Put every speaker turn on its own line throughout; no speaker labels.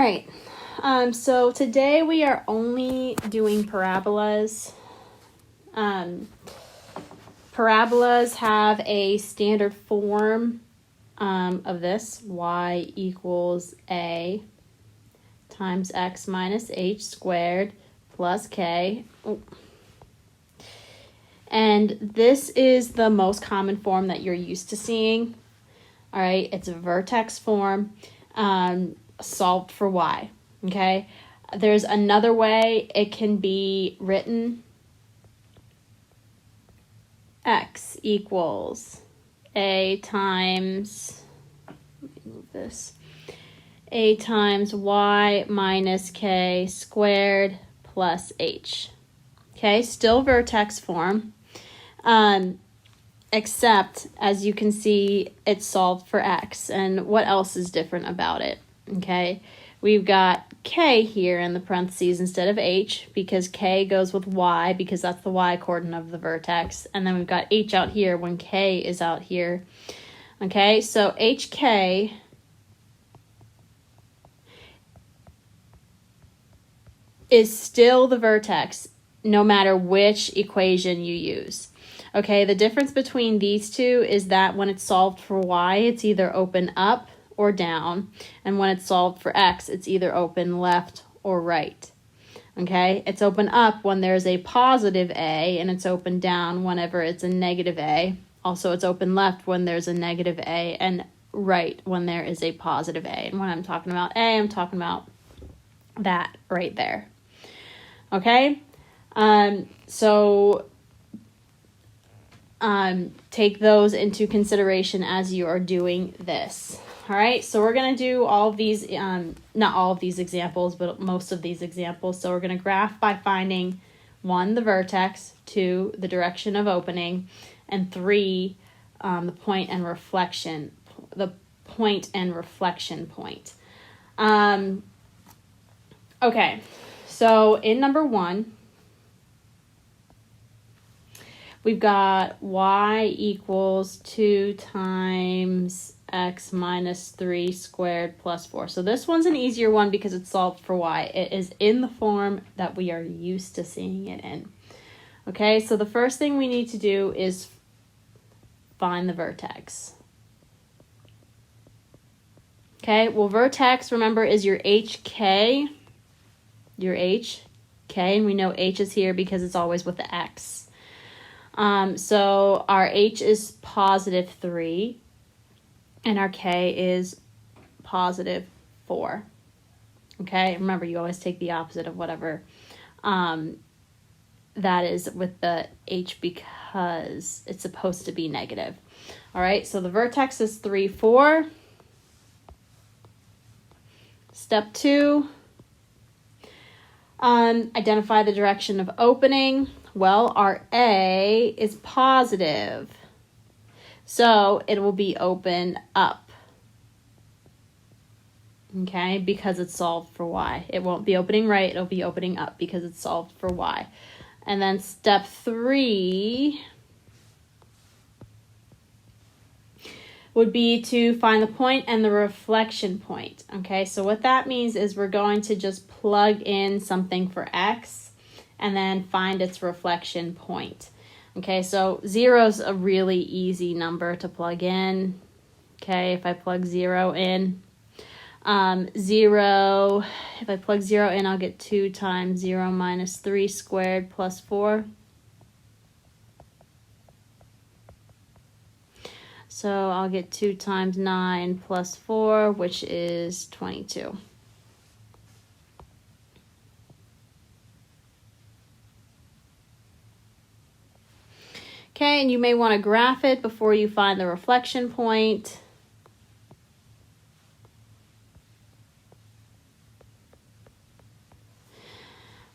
right. So today we are only doing parabolas. Parabolas have a standard form of this, y equals a times x minus h squared plus k. And this is the most common form that you're used to seeing. All right, it's a vertex form solved for y. Okay, there's another way it can be written. X equals a times, let me move this, a times y minus k squared plus h. Okay, still vertex form, except as you can see, it's solved for x. And what else is different about it? Okay, we've got k here in the parentheses instead of h because k goes with y because that's the y coordinate of the vertex. And then we've got h out here when k is out here. Okay, so hk is still the vertex no matter which equation you use. Okay, the difference between these two is that when it's solved for y, it's either open up or down, and when it's solved for x, it's either open left or right. Okay, it's open up when there's a positive a, and it's open down whenever it's a negative a. Also, it's open left when there's a negative a, and right when there is a positive a. And when I'm talking about a, I'm talking about that right there. Okay, take those into consideration as you are doing this. All right, so we're going to do all of these, not all of these examples, but most of these examples. So we're going to graph by finding 1, the vertex, 2, the direction of opening, and 3, the point and reflection point. Okay, so in number 1, we've got y equals 2 times x minus 3 squared plus 4. So this one's an easier one because it's solved for y. It is in the form that we are used to seeing it in. Okay, so the first thing we need to do is find the vertex. Okay, well, vertex, remember, is your hk, and we know h is here because it's always with the x. So our h is positive 3, and our k is positive 4. Okay, remember, you always take the opposite of whatever that is with the h because it's supposed to be negative. All right, so the vertex is 3, 4. Step 2, identify the direction of opening. Well, our A is positive, so it will be open up, okay, because it's solved for y. It won't be opening right, it'll be opening up because it's solved for y. And then step 3 would be to find the point and the reflection point, okay? So what that means is we're going to just plug in something for x and then find its reflection point. Okay, so 0 is a really easy number to plug in. Okay, if I plug 0 in, if I plug 0 in, I'll get 2 times 0 minus 3 squared plus 4. So I'll get 2 times 9 plus 4, which is 22. Okay, and you may want to graph it before you find the reflection point.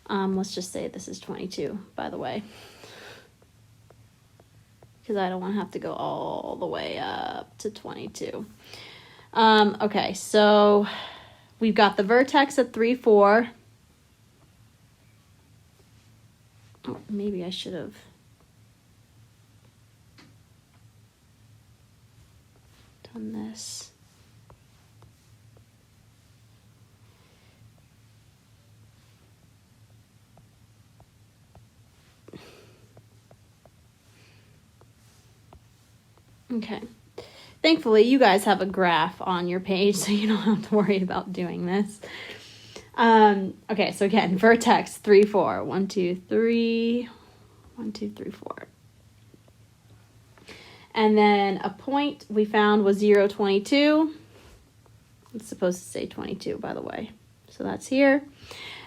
Let's just say this is 22, by the way, because I don't want to have to go all the way up to 22. Okay, so we've got the vertex at 3, 4. Oh, maybe I should have done this. Okay. Thankfully, you guys have a graph on your page, so you don't have to worry about doing this. Okay, so again, vertex 3, 4. 1, 2, 3. 1, 2, 3, 4. And then a point we found was 0, 22. It's supposed to say 22, by the way. So that's here.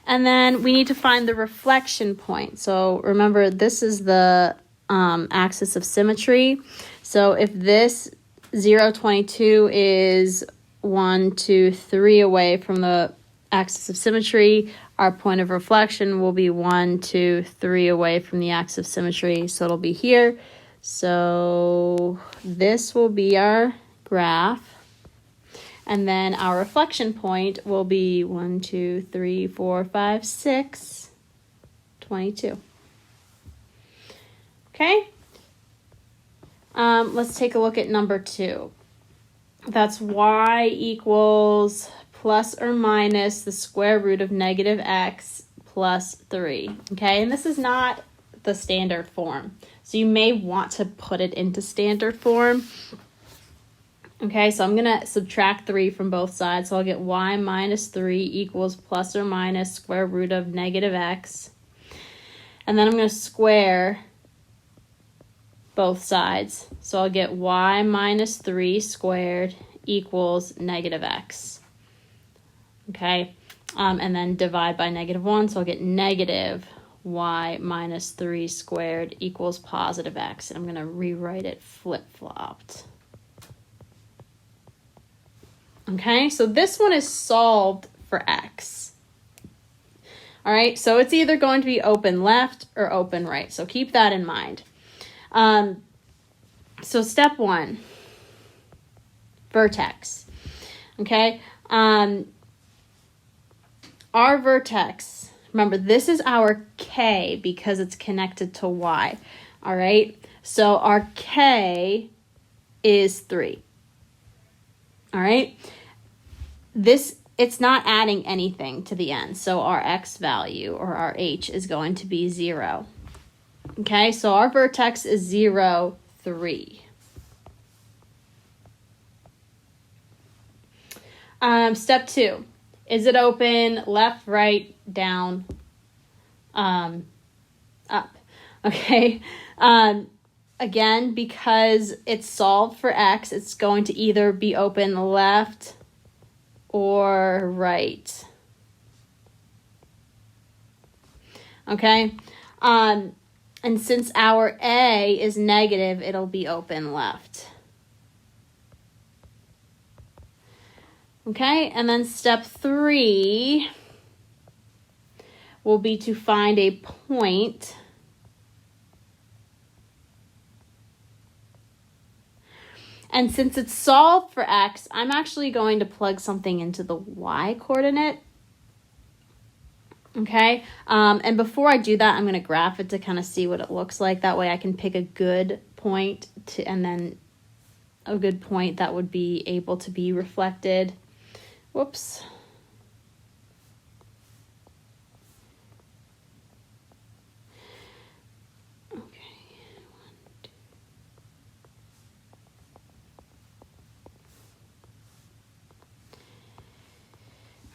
And then we need to find the reflection point. So remember, this is the axis of symmetry. So if this 0, 22 is 1, 2, 3 away from the axis of symmetry, our point of reflection will be 1, 2, 3 away from the axis of symmetry. So it'll be here. So this will be our graph. And then our reflection point will be 1, 2, 3, 4, 5, 6, 22. Okay? Let's take a look at number 2. That's y equals plus or minus the square root of negative x plus 3. Okay? And this is not the standard form. So you may want to put it into standard form. Okay, so I'm going to subtract 3 from both sides. So I'll get y minus 3 equals plus or minus square root of negative x. And then I'm going to square both sides. So I'll get y minus 3 squared equals negative x. Okay, and then divide by negative 1. So I'll get negative y minus 3 squared equals positive x. I'm going to rewrite it flip-flopped. Okay, so this one is solved for x. All right, so it's either going to be open left or open right. So keep that in mind. So step 1, vertex. Okay, our vertex, remember this is our k because it's connected to y. All right, so our k is 3. All right. It's not adding anything to the end. So our x value or our h is going to be 0. Okay, so our vertex is 0, 3. Step 2. Is it open left, right, down, up? Okay. Again, because it's solved for x, it's going to either be open left or right. Okay, and since our A is negative, it'll be open left. Okay, and then step 3 will be to find a point and since it's solved for x, I'm actually going to plug something into the y coordinate. Okay, and before I do that, I'm going to graph it to kind of see what it looks like. That way I can pick a good point and then a good point that would be able to be reflected. Whoops.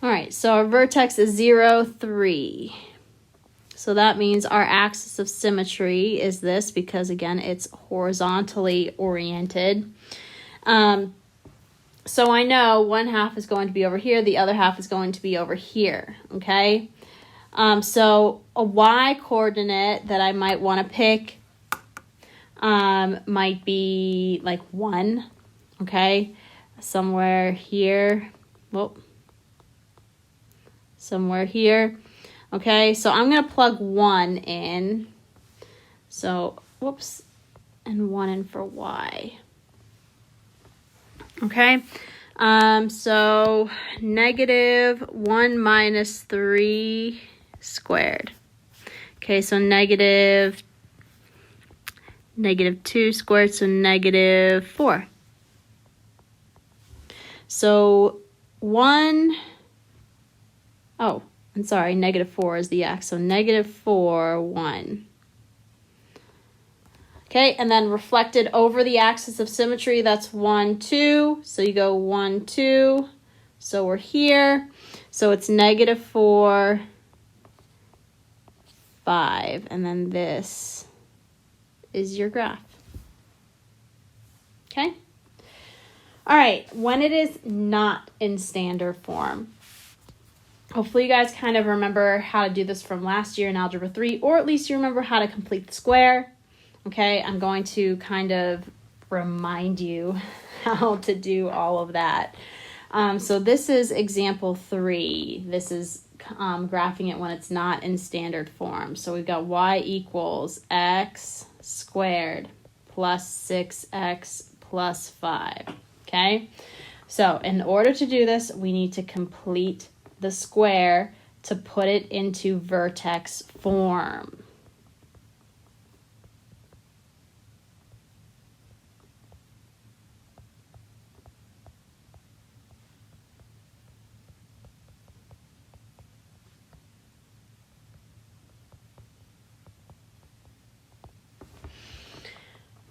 All right, so our vertex is 0, 3. So that means our axis of symmetry is this because, again, it's horizontally oriented. So I know one half is going to be over here, the other half is going to be over here, okay? So a y coordinate that I might want to pick might be like 1, okay? Somewhere here. Whoop. Somewhere here. Okay, so I'm going to plug 1 in. So, whoops, and 1 in for y. Okay, so negative 1 minus 3 squared. Okay, so negative 2 squared, so negative 4. So 1... Oh, I'm sorry, negative 4 is the x. So negative 4, 1. Okay, and then reflected over the axis of symmetry, that's 1, 2. So you go 1, 2. So we're here. So it's -4, 5. And then this is your graph. Okay? All right, when it is not in standard form, hopefully you guys kind of remember how to do this from last year in Algebra 3, or at least you remember how to complete the square. Okay, I'm going to kind of remind you how to do all of that. So this is example 3. This is graphing it when it's not in standard form. So we've got y equals x squared plus 6x plus 5. Okay, so in order to do this, we need to complete the square to put it into vertex form.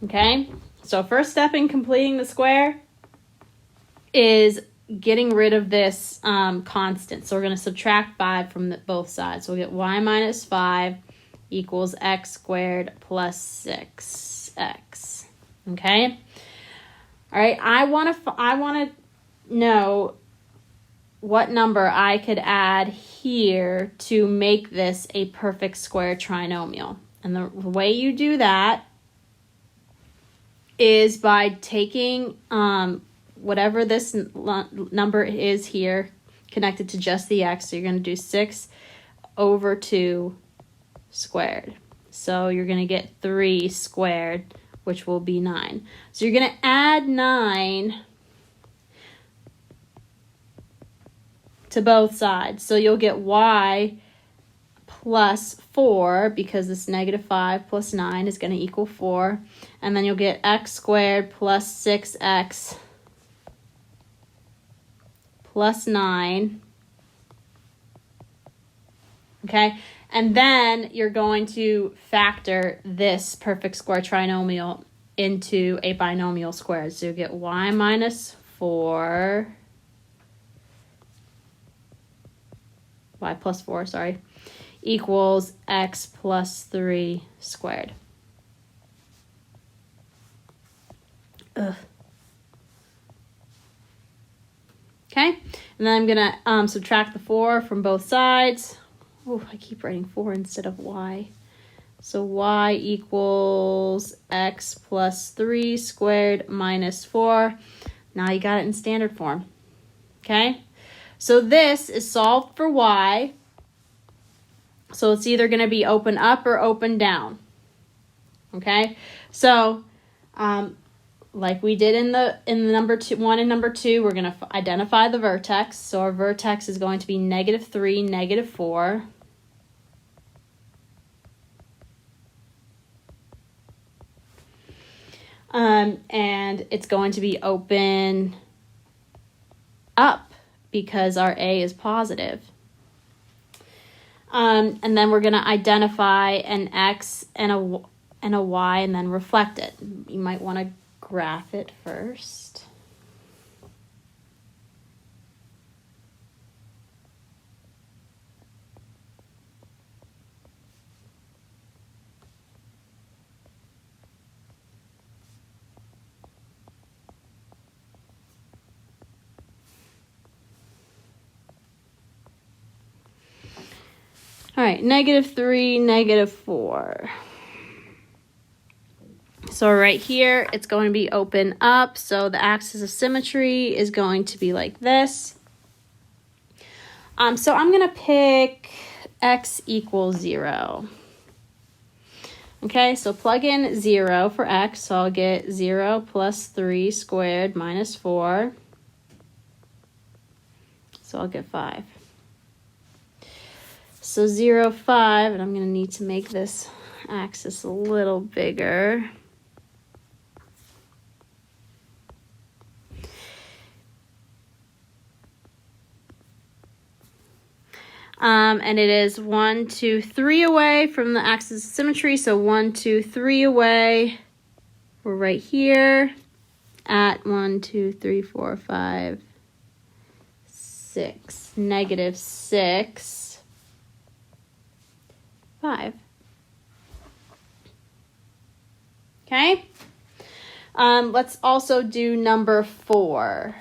Okay, so first step in completing the square is getting rid of this constant. So we're going to subtract 5 from both sides. So we'll get y minus 5 equals x squared plus 6x. Okay, all right, I want to know what number I could add here to make this a perfect square trinomial. And the way you do that is by taking whatever this number is here connected to just the x. So you're going to do 6 over 2 squared. So you're going to get 3 squared, which will be 9. So you're going to add 9 to both sides. So you'll get y plus 4, because this -5 plus 9 is going to equal 4. And then you'll get x squared plus 6x plus 9. Okay, and then you're going to factor this perfect square trinomial into a binomial squared. So you get y minus 4, y plus 4, sorry, equals x plus 3 squared. Ugh. Okay, and then I'm going to subtract the 4 from both sides. Oh, I keep writing 4 instead of y. So y equals x plus 3 squared minus 4. Now you got it in standard form. Okay, so this is solved for y. So it's either going to be open up or open down. Okay, so like we did in the number 1 and number 2, we're going to identify the vertex. So our vertex is going to be -3, -4. And it's going to be open up because our A is positive. And then we're going to identify an X and a Y and then reflect it. You might want to graph it first. All right, -3, -4. So right here, it's going to be open up. So the axis of symmetry is going to be like this. So I'm going to pick x equals 0. Okay, so plug in 0 for x. So I'll get 0 plus 3 squared minus 4. So I'll get 5. So 0, 5, and I'm going to need to make this axis a little bigger. And it is 1, 2, 3 away from the axis of symmetry. So 1, 2, 3 away. we're right here at 1, 2, 3, 4, 5, 6, negative 6, 5. Okay. Let's also do number 4.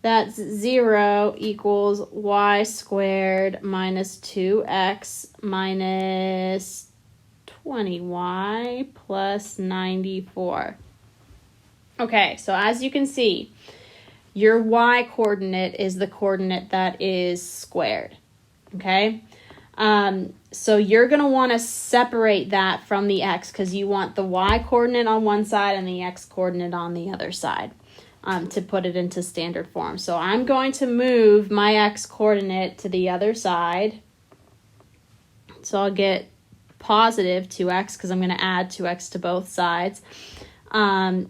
That's 0 equals y squared minus 2x minus 20y plus 94. Okay, so as you can see, your y coordinate is the coordinate that is squared. Okay, so you're going to want to separate that from the x because you want the y coordinate on one side and the x coordinate on the other side. To put it into standard form. So I'm going to move my x coordinate to the other side. So I'll get positive 2x because I'm going to add 2x to both sides.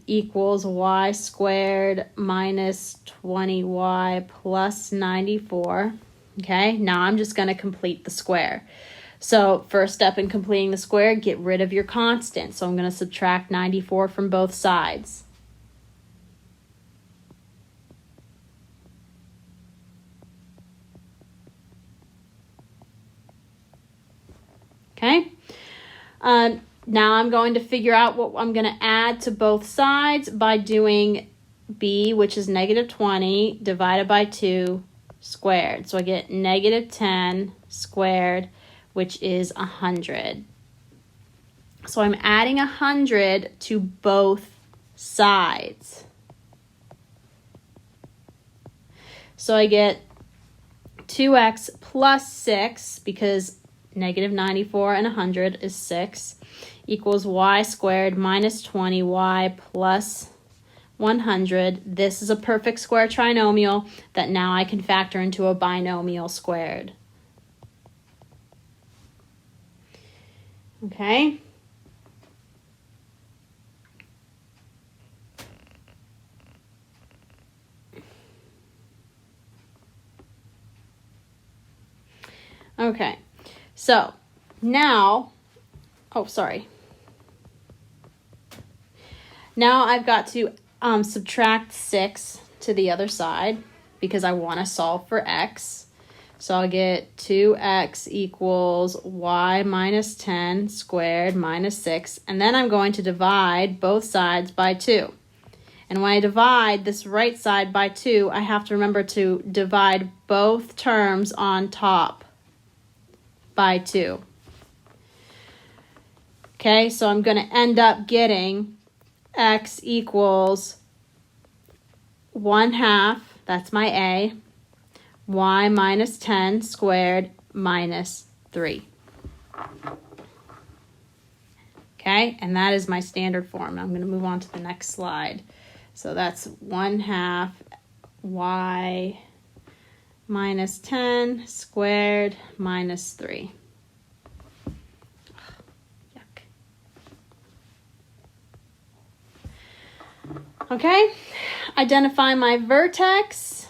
Equals y squared minus 20y plus 94. Okay, now I'm just going to complete the square. So first step in completing the square, get rid of your constant. So I'm going to subtract 94 from both sides. Okay, now I'm going to figure out what I'm going to add to both sides by doing b, which is negative 20, divided by 2 squared. So I get negative 10 squared, which is 100. So I'm adding 100 to both sides. So I get 2x plus 6 because negative 94 and 100 is 6 equals y squared minus 20y plus 100. This is a perfect square trinomial that now I can factor into a binomial squared. Okay. Okay. So now, now I've got to subtract 6 to the other side because I want to solve for x. So I'll get 2x equals y minus 10 squared minus 6. And then I'm going to divide both sides by 2. And when I divide this right side by 2, I have to remember to divide both terms on top by 2. Okay, so I'm going to end up getting x equals 1/2, that's my a, y minus 10 squared minus 3. Okay, and that is my standard form. I'm going to move on to the next slide. So that's 1/2 y minus 10 squared minus 3. Yuck. Okay, identify my vertex,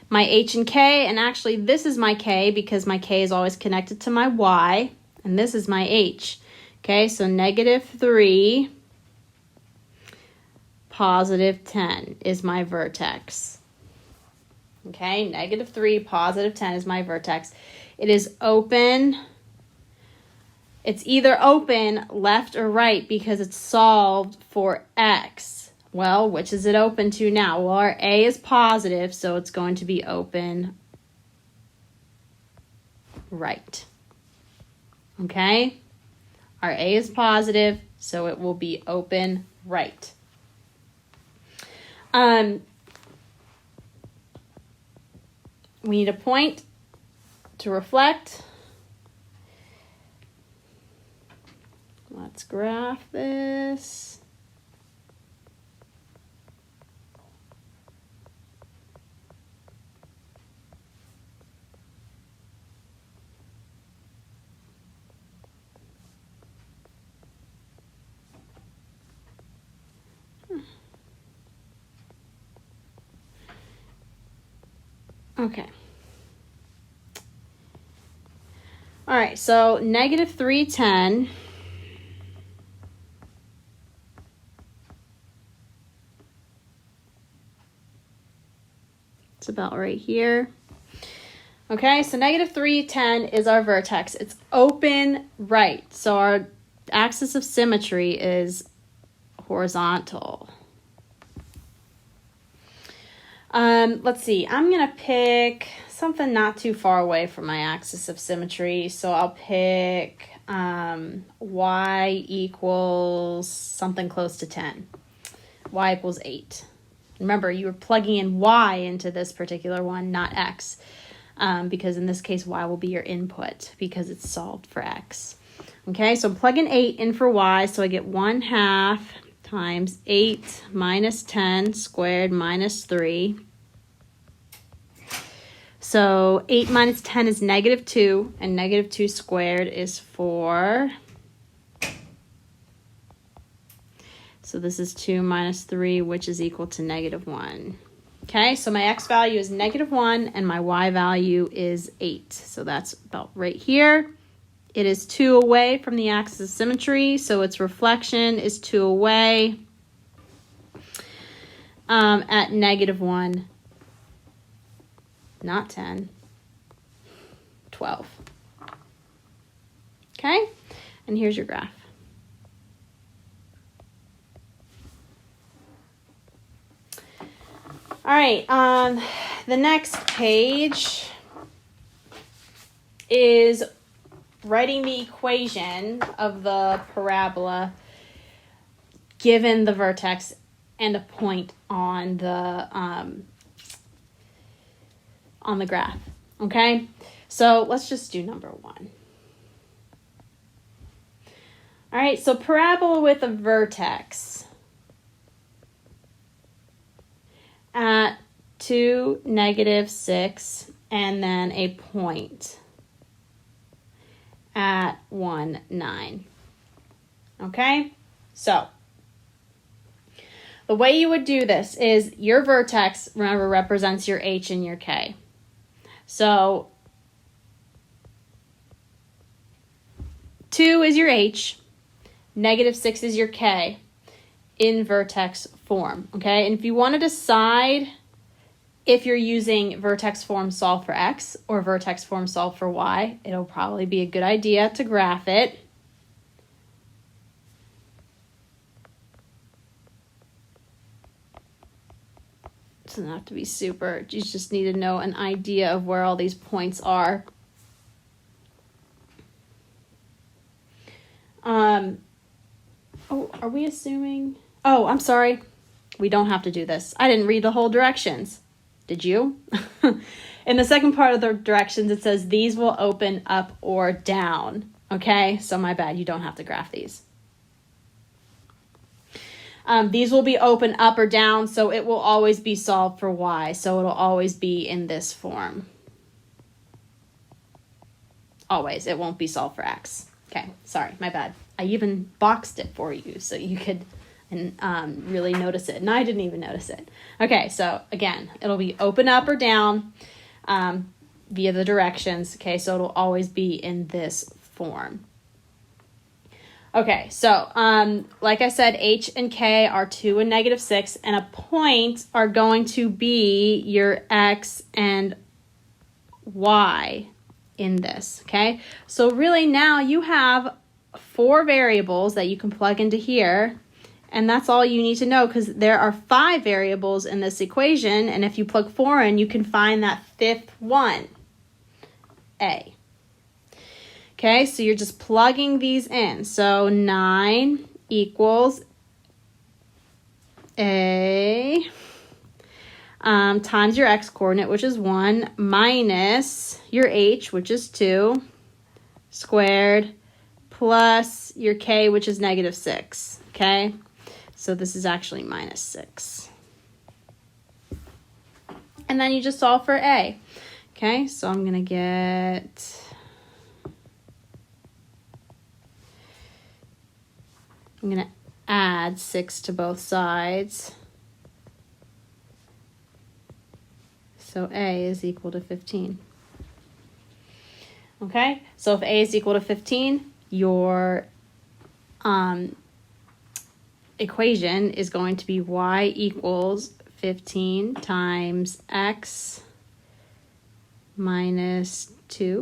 my h and k, and actually this is my k because my k is always connected to my y, and this is my h. Okay, so negative 3, positive 10 is my vertex. Okay, negative 3, positive 10 is my vertex. It is open. It's either open left or right because it's solved for x. Well, which is it open to now? Well, our a is positive, so it's going to be open right. Okay? Our a is positive, so it will be open right. We need a point to reflect. Let's graph this. Okay. All right, so negative 310 it's about right here. Okay, so negative 310 is our vertex. It's open right. So our axis of symmetry is horizontal. Let's see. I'm going to pick something not too far away from my axis of symmetry. So I'll pick y equals something close to 10. Y equals 8. Remember, you were plugging in y into this particular one, not x. Because in this case, y will be your input because it's solved for x. Okay, so I'm plugging 8 in for y, so I get 1/2 times 8 minus 10 squared minus 3. So 8 minus 10 is negative 2, and negative 2 squared is 4. So this is 2 minus 3, which is equal to negative 1. Okay, so my x value is negative 1, and my y value is 8. So that's about right here. It is 2 away from the axis of symmetry, so its reflection is 2 away at negative 1, not 10, 12. Okay, and here's your graph. All right, the next page is writing the equation of the parabola given the vertex and a point on the graph. Okay, so let's just do number 1. All right, so parabola with a vertex at 2, -6, and then a point at 1, 9. Okay, so the way you would do this is your vertex, remember, represents your h and your k. So 2 is your h, -6 is your k in vertex form, okay? And if you want to decide if you're using vertex form solve for x or vertex form solve for y, it'll probably be a good idea to graph it. It doesn't have to be super. You just need to know an idea of where all these points are. Oh, are we assuming? Oh, I'm sorry. We don't have to do this. I didn't read the whole directions. Did you? In the second part of the directions, it says these will open up or down. Okay, so my bad. You don't have to graph these. These will be open up or down, so it will always be solved for y. So it'll always be in this form. Always. It won't be solved for x. Okay, sorry, my bad. I even boxed it for you so you could really notice it. And I didn't even notice it. Okay, so again, it'll be open up or down via the directions. Okay, so it'll always be in this form. Okay, so like I said, h and k are 2 and -6, and a point are going to be your x and y in this, okay? So really now you have 4 variables that you can plug into here, and that's all you need to know because there are 5 variables in this equation, and if you plug 4 in, you can find that 5th one, A. Okay, so you're just plugging these in. So 9 equals A times your x coordinate, which is 1, minus your h, which is 2, squared, plus your k, which is -6. Okay, so this is actually -6. And then you just solve for A. Okay, so I'm going to get... I'm going to add 6 to both sides. So A is equal to 15. Okay, so if a is equal to 15, your equation is going to be y equals 15 times x minus 2.